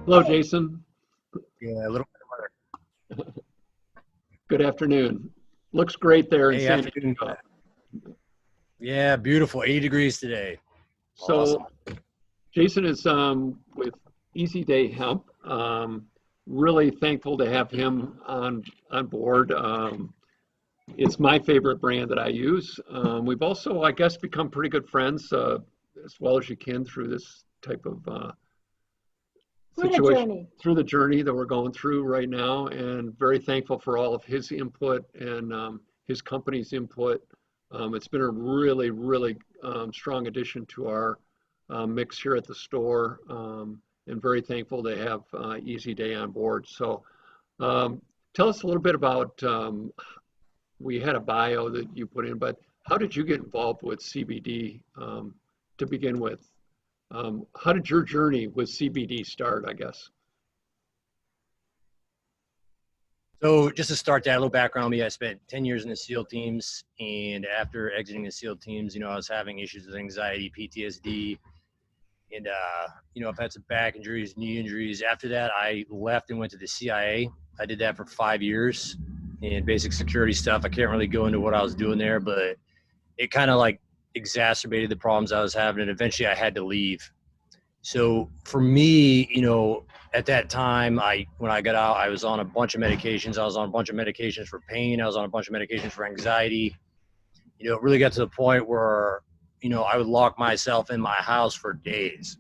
Hello, Jason. Yeah, a little bit of weather. Good afternoon. Looks great there in Hey, San afternoon. Diego. Yeah, beautiful. 80 degrees today. Awesome. So Jason is with Easy Day Hemp. Really thankful to have him on board. It's my favorite brand that I use. We've also, I guess, become pretty good friends as well as you can through this type of Through the situation, journey. through the journey that we're going through right now, and very thankful for all of his input and his company's input. It's been a really, really strong addition to our mix here at the store, and very thankful to have Easy Day on board. So tell us a little bit about, we had a bio that you put in, but how did you get involved with CBD to begin with? How did your journey with CBD start, I guess? So just to start that, a little background on me, I spent 10 years in the SEAL teams. And after exiting the SEAL teams, I was having issues with anxiety, PTSD, and, I've had some back injuries, knee injuries. After that, I left and went to the CIA. I did that for 5 years and basic security stuff. I can't really go into what I was doing there, but it kind of like exacerbated the problems I was having, and eventually I had to leave. So for me, at that time, when I got out, I was on a bunch of medications. I was on a bunch of medications for pain. I was on a bunch of medications for anxiety. It really got to the point where, I would lock myself in my house for days.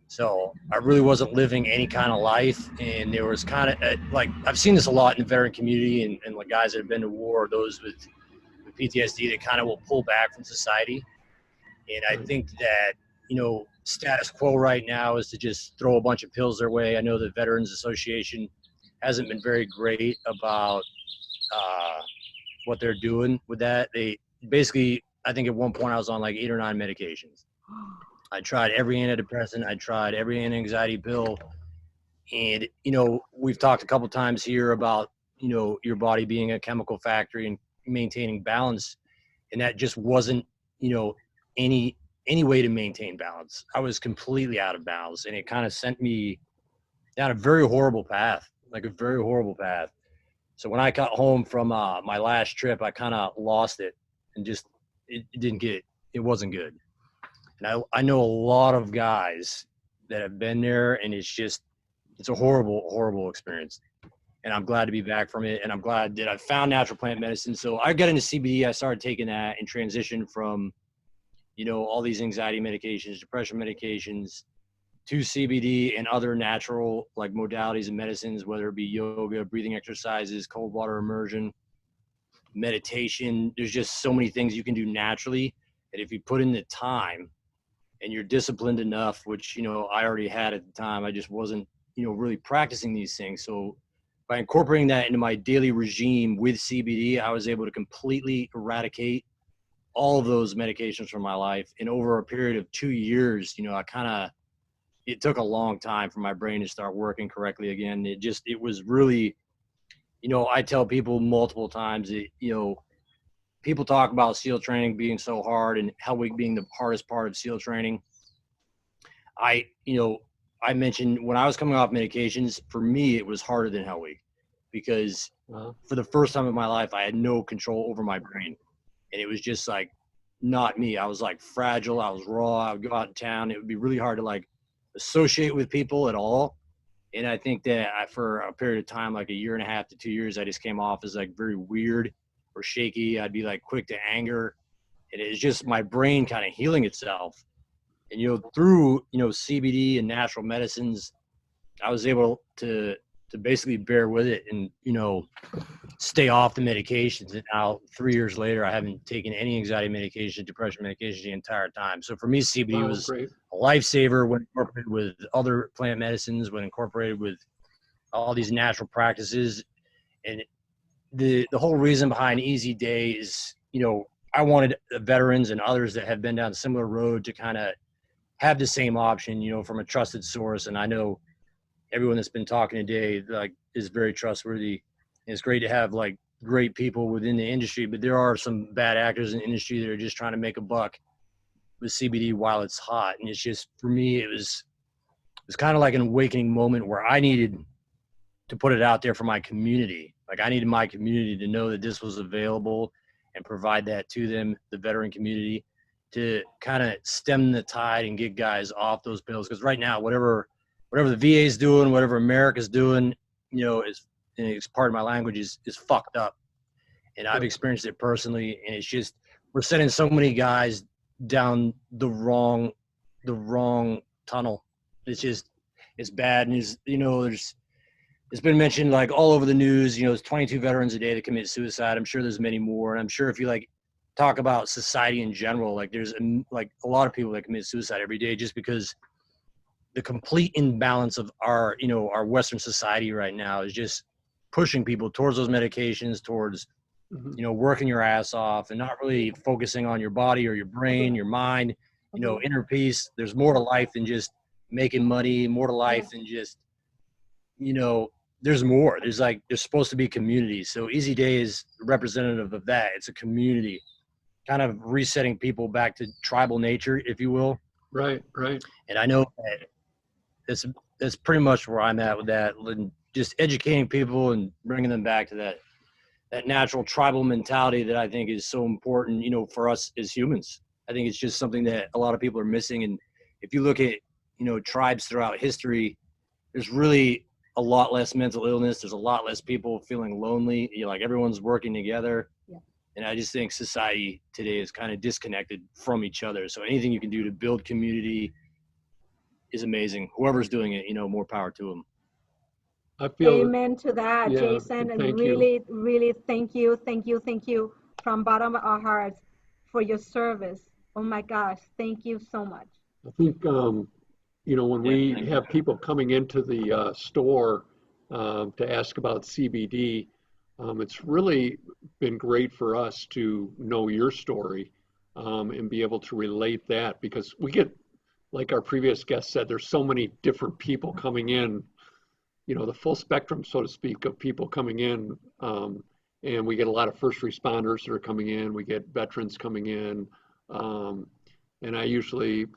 So I really wasn't living any kind of life. And there was kind of I've seen this a lot in the veteran community and like guys that have been to war, those with PTSD that kind of will pull back from society. And I think that, status quo right now is to just throw a bunch of pills their way. I know the Veterans Association hasn't been very great about what they're doing with that. They basically, I think at one point I was on like 8 or 9 medications. I tried every antidepressant. I tried every anti-anxiety pill. And, we've talked a couple times here about, your body being a chemical factory and maintaining balance. And that just wasn't, any way to maintain balance. I was completely out of balance, and it kind of sent me down a very horrible path, like a very horrible path. So when I got home from my last trip, I kind of lost it and just, it wasn't good. And I know a lot of guys that have been there, and it's a horrible, horrible experience. And I'm glad to be back from it. And I'm glad that I found natural plant medicine. So I got into CBD, I started taking that and transitioned from, all these anxiety medications, depression medications, to CBD and other natural like modalities and medicines, whether it be yoga, breathing exercises, cold water immersion, meditation. There's just so many things you can do naturally that if you put in the time and you're disciplined enough, which, I already had at the time, I just wasn't, really practicing these things. So by incorporating that into my daily regime with CBD, I was able to completely eradicate all of those medications from my life. And over a period of 2 years, it took a long time for my brain to start working correctly again. It was really, I tell people multiple times that, people talk about SEAL training being so hard and Hell Week being the hardest part of SEAL training. I mentioned when I was coming off medications, for me, it was harder than Hell Week because for the first time in my life, I had no control over my brain. And it was just like, not me. I was like fragile. I was raw. I would go out in town. It would be really hard to like associate with people at all. And I think that for a period of time, like a year and a half to 2 years, I just came off as like very weird or shaky. I'd be like quick to anger. And it's just my brain kind of healing itself. And, through, CBD and natural medicines, I was able to basically bear with it and, stay off the medications. And now 3 years later, I haven't taken any anxiety medication, depression medication the entire time. So for me, CBD was Great. a lifesaver when incorporated with other plant medicines, when incorporated with all these natural practices. And the whole reason behind Easy Day is, I wanted veterans and others that have been down a similar road to kind of have the same option, from a trusted source. And I know everyone that's been talking today, like, is very trustworthy. And it's great to have like great people within the industry, but there are some bad actors in the industry that are just trying to make a buck with CBD while it's hot. And it's just, for me, it was was kind of like an awakening moment where I needed to put it out there for my community. Like I needed my community to know that this was available and provide that to them, the veteran community, to kind of stem the tide and get guys off those pills. Because right now, whatever the VA is doing, whatever America's doing, you know, and it's part of my language, is fucked up. And I've experienced it personally, and it's just, we're sending so many guys down the wrong tunnel. It's bad. And you know, it's been mentioned like all over the news, you know, there's 22 veterans a day that commit suicide. I'm sure there's many more. And I'm sure if you like talk about society in general, like there's like a lot of people that commit suicide every day, just because the complete imbalance of our, you know, our Western society right now is just pushing people towards those medications, towards, you know, working your ass off and not really focusing on your body or your brain, your mind, you know, inner peace. There's more to life than just making money, more to life than just, you know, there's more. There's supposed to be community. So Easy Day is representative of that. It's a community, kind of resetting people back to tribal nature, if you will. Right. And I know that that's pretty much where I'm at with that, just educating people and bringing them back to that natural tribal mentality that I think is so important, you know, for us as humans. I think it's just something that a lot of people are missing. And if you look at, you know, tribes throughout history, there's really a lot less mental illness. There's a lot less people feeling lonely. You know, like everyone's working together. Yeah. And I just think society today is kind of disconnected from each other. So anything you can do to build community is amazing. Whoever's doing it, you know, more power to them. I feel amen to that, yeah, Jason, and thank really, you. really thank you from bottom of our hearts for your service. Oh my gosh, thank you so much. I think you know, when we have people coming into the store to ask about CBD, it's really been great for us to know your story and be able to relate that, because we get, like our previous guest said, there's so many different people coming in, you know, the full spectrum, so to speak, of people coming in. And we get a lot of first responders that are coming in. We get veterans coming in. And I usually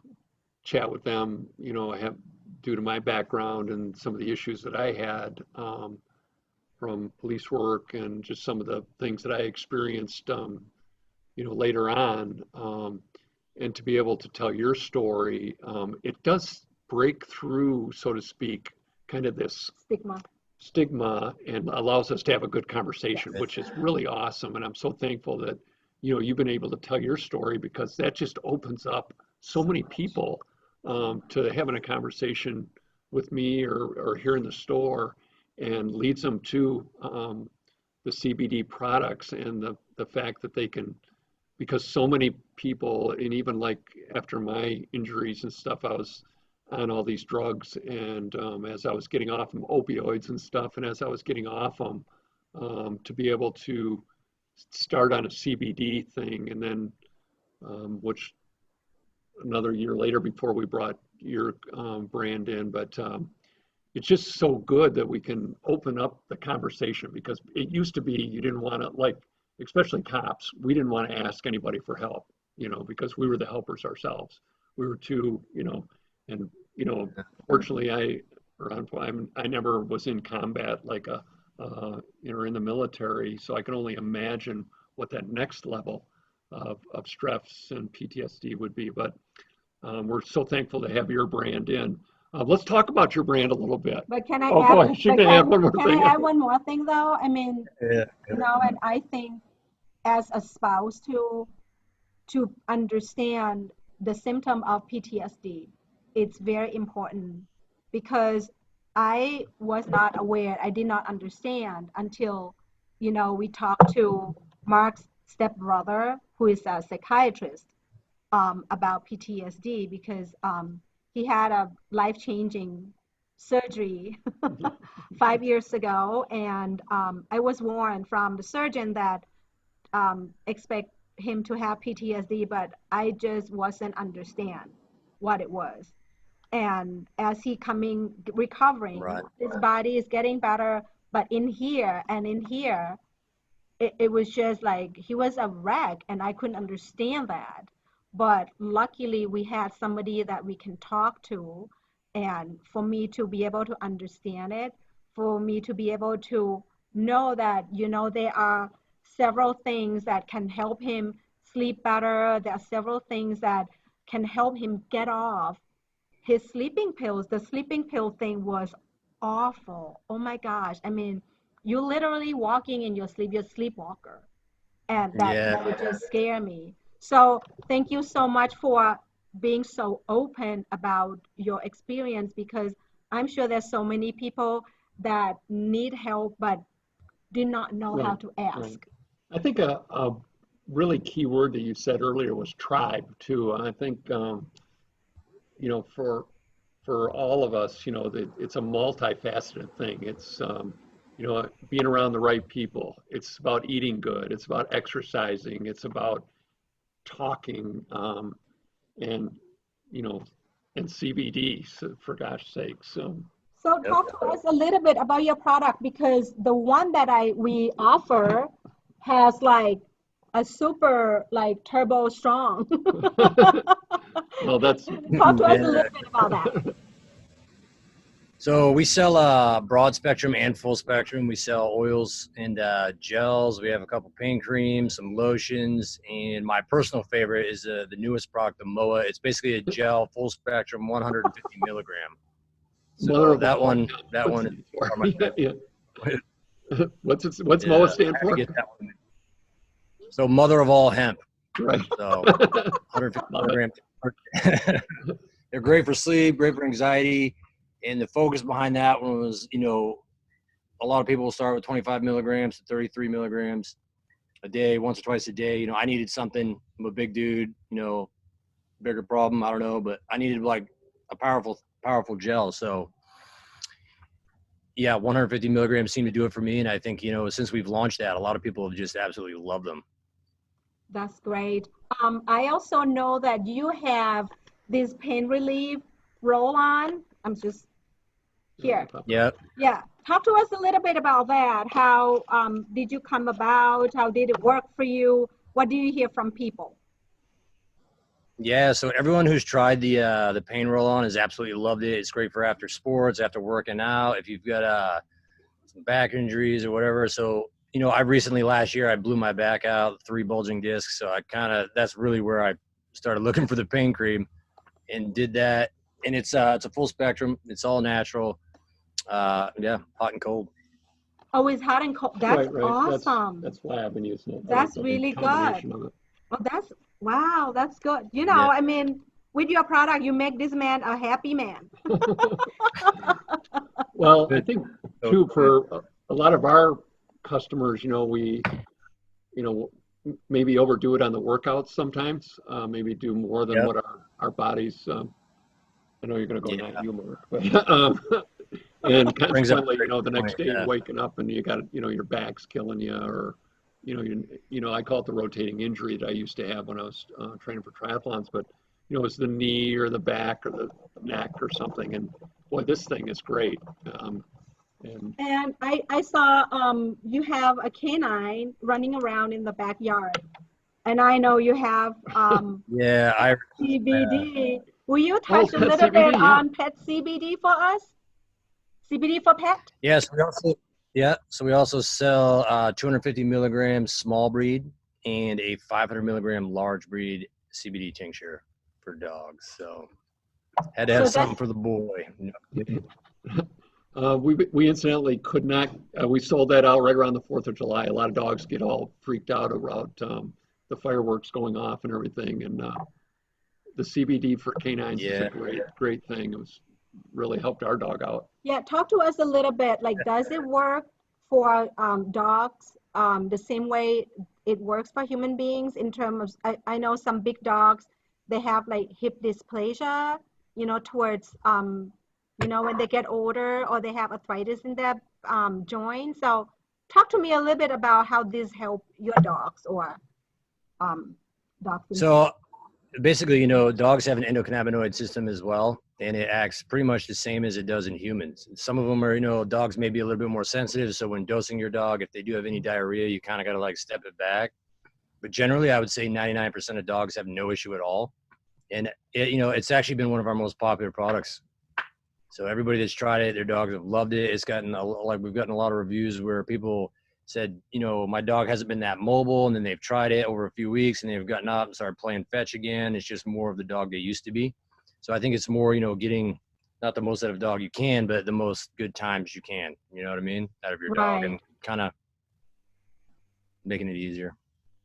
chat with them, you know, I have, due to my background and some of the issues that I had from police work and just some of the things that I experienced, you know, later on. And to be able to tell your story, it does break through, so to speak, kind of this stigma and allows us to have a good conversation, which is really awesome. And I'm so thankful that, you know, you've been able to tell your story, because that just opens up so many people to having a conversation with me or here in the store, and leads them to the CBD products and the fact that they can, because so many people, and even like after my injuries and stuff, I was on all these drugs, and as I was getting off them, opioids and stuff, and as I was getting off them, to be able to start on a CBD thing, and then which another year later before we brought your brand in, but it's just so good that we can open up the conversation, because it used to be you didn't want to, like, especially cops, we didn't want to ask anybody for help, you know, because we were the helpers ourselves. We were too, you know, and, you know, fortunately I never was in combat like you know, in the military, so I can only imagine what that next level of stress and PTSD would be. But we're so thankful to have your brand in. Let's talk about your brand a little bit. But can I add one more thing? Can I add one more thing though? I mean, you know, and I think as a spouse to understand the symptom of PTSD, it's very important, because I was not aware, I did not understand until, you know, we talked to Mark's stepbrother, who is a psychiatrist, about PTSD, because he had a life-changing surgery 5 years ago, and I was warned from the surgeon that expect him to have PTSD, but I just wasn't understand what it was. And as he recovering, his body is getting better, but in here, it was just like he was a wreck, and I couldn't understand that. But luckily we had somebody that we can talk to, and for me to be able to understand it, for me to be able to know that, there are several things that can help him sleep better. There are several things that can help him get off his sleeping pills. The sleeping pill thing was awful. Oh my gosh. I mean, you literally walking in your sleep, you're a sleepwalker. And that would just scare me. So thank you so much for being so open about your experience, because I'm sure there's so many people that need help but did not know how to ask. Right. I think a really key word that you said earlier was tribe too. I think for all of us, it's a multifaceted thing. It's being around the right people. It's about eating good. It's about exercising. It's about talking, and and CBD, for gosh sakes. So talk to us a little bit about your product, because the one that we offer has like a super like turbo strong. Well, that's Talk to us a little bit about that. So we sell broad spectrum and full spectrum. We sell oils and gels. We have a couple pain creams, some lotions, and my personal favorite is the newest product, the MOA. It's basically a gel, full spectrum, 150 milligram. So that one. Yeah. What's MOA stand for? So mother of all hemp. Right. So 150 milligrams. They're great for sleep, great for anxiety. And the focus behind that one was, a lot of people will start with 25 milligrams to 33 milligrams a day, once or twice a day. I needed something. I'm a big dude, bigger problem. I don't know, but I needed like a powerful gel. So yeah, 150 milligrams seemed to do it for me. And I think, since we've launched that, a lot of people have just absolutely loved them. That's great. I also know that you have this pain relief roll-on. I'm just here. Yeah. Yeah. Talk to us a little bit about that. How did you come about? How did it work for you? What do you hear from people? Yeah, so everyone who's tried the pain roll-on has absolutely loved it. It's great for after sports, after working out, if you've got some back injuries or whatever. So, I recently last year I blew my back out, 3 bulging discs. So that's really where I started looking for the pain cream and did that. And it's a full spectrum. It's all natural. Hot and cold. Oh, it's hot and cold. That's right. awesome. That's why I've been using it. That's really good. Oh, wow, that's good. I mean, with your product, you make this man a happy man. Well, I think too, for a lot of our customers, we, maybe overdo it on the workouts sometimes, maybe do more than what our bodies, I know you're going to go not humor, but, and consequently, the next day you're waking up and you got, your back's killing you, or, I call it the rotating injury that I used to have when I was training for triathlons, but, it's the knee or the back or the neck or something. And boy, this thing is great. And I saw you have a canine running around in the backyard, and I know you have CBD. Will you touch a little bit on pet CBD for us? CBD for pet? Yes, so we also sell 250 milligrams small breed and a 500 milligram large breed CBD tincture for dogs. So had to have something for the boy. We incidentally could not, we sold that out right around the 4th of July. A lot of dogs get all freaked out about the fireworks going off and everything. And the CBD for canines is a great thing. It was really helped our dog out. Yeah, talk to us a little bit. Like, does it work for dogs the same way it works for human beings in terms of, I know some big dogs, they have like hip dysplasia, towards, when they get older, or they have arthritis in their joints. So talk to me a little bit about how this help your dogs or dogs. So basically, dogs have an endocannabinoid system as well, and it acts pretty much the same as it does in humans. Some of them are, dogs may be a little bit more sensitive. So when dosing your dog, if they do have any diarrhea, you kind of got to like step it back. But generally, I would say 99% of dogs have no issue at all. And it's actually been one of our most popular products So everybody that's tried it, their dogs have loved it. It's gotten we've gotten a lot of reviews where people said, you know, my dog hasn't been that mobile, and then they've tried it over a few weeks and they've gotten up and started playing fetch again. It's just more of the dog they used to be. So I think it's more, you know, getting not the most out of a dog you can, but the most good times you can, you know what I mean, out of your dog, and kind of making it easier.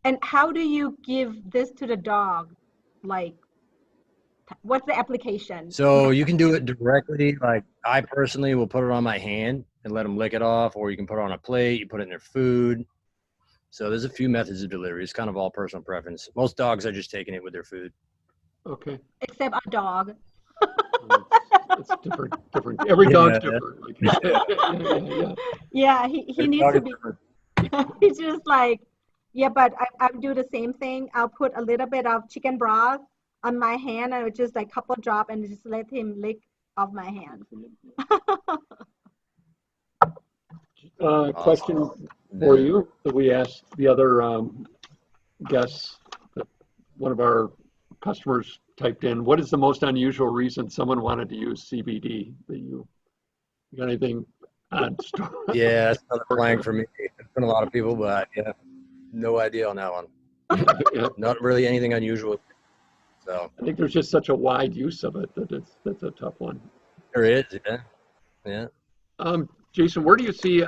And how do you give this to the dog? Like, what's the application? So you can do it directly. Like I personally will put it on my hand and let them lick it off, or you can put it on a plate, you put it in their food. So there's a few methods of delivery. It's kind of all personal preference. Most dogs are just taking it with their food. Okay. Except our dog. It's different. Every dog's different. Like, yeah, he needs to be. He's just like, yeah, but I do the same thing. I'll put a little bit of chicken broth on my hand, and I would just like couple drop and just let him lick off my hand. Question for you that we asked the other guests. That one of our customers typed in, what is the most unusual reason someone wanted to use CBD? That you got anything on story? Yeah, that's another blank for me. It's been a lot of people, but yeah, no idea on that one. Yeah. Not really anything unusual. So I think there's just such a wide use of it that that's a tough one. there is, yeah. Jason, where do you see,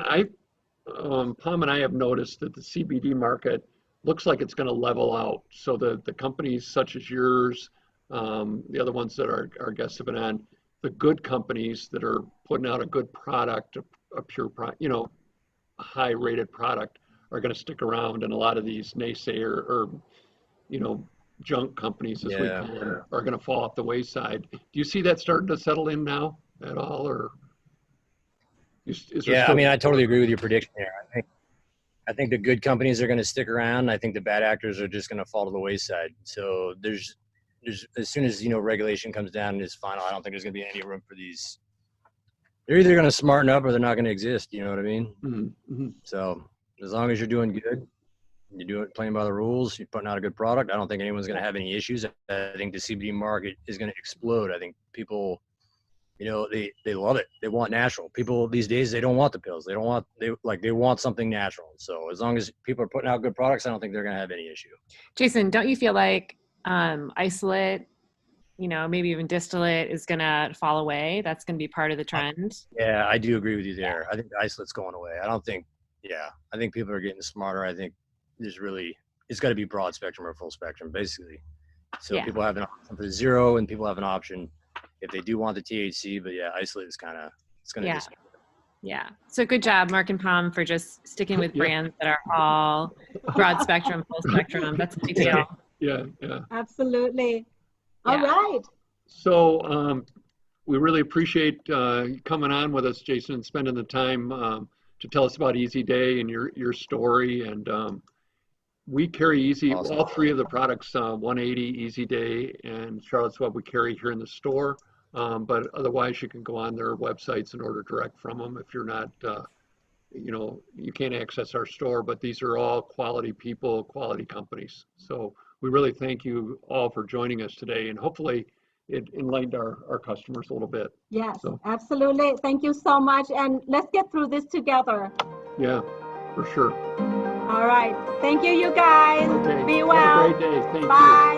Palm and I have noticed that the CBD market looks like it's going to level out. So the companies such as yours, the other ones that our guests have been on, the good companies that are putting out a good product, a pure product, you know, a high rated product, are going to stick around, and a lot of these naysayer or, you know, junk companies, as we call them, are going to fall off the wayside. Do you see that starting to settle in now at all, or? Yeah, I mean, I totally agree with your prediction there. I think the good companies are going to stick around. I think the bad actors are just going to fall to the wayside. So there's as soon as, you know, regulation comes down and is final, I don't think there's going to be any room for these. They're either going to smarten up or they're not going to exist. You know what I mean? Mm-hmm. So as long as you're doing good, you do it playing by the rules, you're putting out a good product, I don't think anyone's going to have any issues. I think the CBD market is going to explode. I think people, you know, they love it. They want natural. People these days, they don't want the pills. They want something natural. So as long as people are putting out good products, I don't think they're going to have any issue. Jason, don't you feel like isolate, you know, maybe even distillate is going to fall away? That's going to be part of the trend. Yeah, I do agree with you there. I think the isolate's going away. I think people are getting smarter. I think it's got to be broad spectrum or full spectrum, basically. So people have an option for zero, and people have an option if they do want the THC, but isolate is it's going to disappear. Yeah. So good job, Mark and Palm, for just sticking with brands that are all broad spectrum, full spectrum. That's a big deal. Yeah. Absolutely. All right. So we really appreciate you coming on with us, Jason, and spending the time to tell us about Easy Day and your story. And we carry Easy, awesome. All three of the products, 180, Easy Day, and Charlotte's Web, we carry here in the store. But otherwise, you can go on their websites and order direct from them if you're not, you can't access our store. But these are all quality people, quality companies. So we really thank you all for joining us today, and hopefully it enlightened our customers a little bit. Yes, absolutely. Thank you so much, and let's get through this together. Yeah, for sure. All right. Thank you, you guys. Okay. Be well. Have a great day. Thank you. Bye.